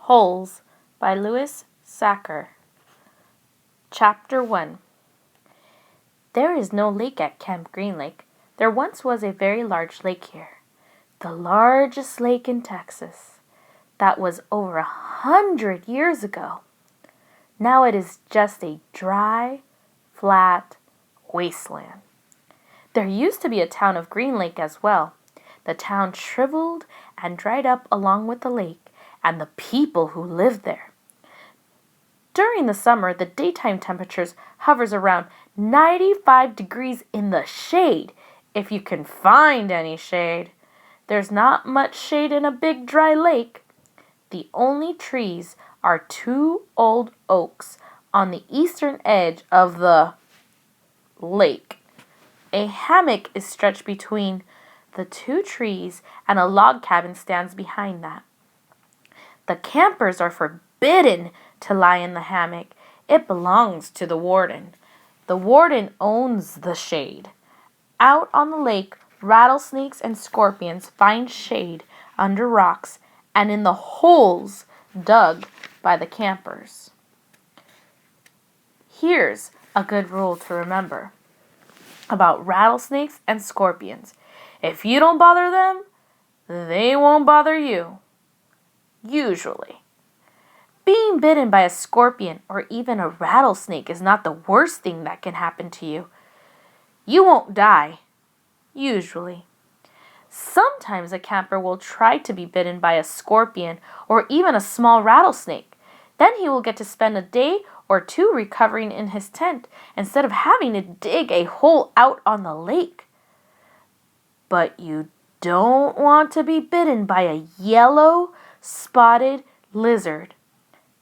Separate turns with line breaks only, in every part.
Holes by Louis Sachar. Chapter 1. There is no lake at Camp Green Lake. There once was a very large lake here, the largest lake in Texas. That was over 100 years ago. Now it is just a dry, flat wasteland. There used to be a town of Green Lake as well. The town shriveled and dried up along with the lake and the people who lived there. During the summer, the daytime temperatures hovers around 95 degrees in the shade, if you can find any shade. There's not much shade in a big dry lake. The only trees are 2 old oaks on the eastern edge of the lake. A hammock is stretched between the 2 trees, and a log cabin stands behind that. The campers are forbidden to lie in the hammock. It belongs to the warden. The warden owns the shade. Out on the lake, rattlesnakes and scorpions find shade under rocks and in the holes dug by the campers. Here's a good rule to remember about rattlesnakes and scorpions. If you don't bother them, they won't bother you. Usually. Being bitten by a scorpion or even a rattlesnake is not the worst thing that can happen to you. You won't die, usually. Sometimes a camper will try to be bitten by a scorpion or even a small rattlesnake. Then he will get to spend a day or 2 recovering in his tent instead of having to dig a hole out on the lake. But you don't want to be bitten by a yellow spotted lizard.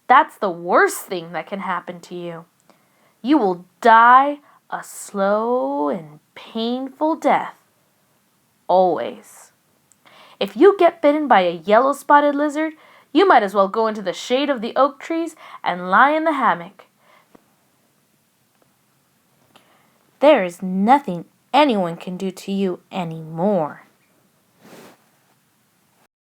That's the worst thing that can happen to you. You will die a slow and painful death. Always. If you get bitten by a yellow spotted lizard, you might as well go into the shade of the oak trees and lie in the hammock. There is nothing anyone can do to you anymore.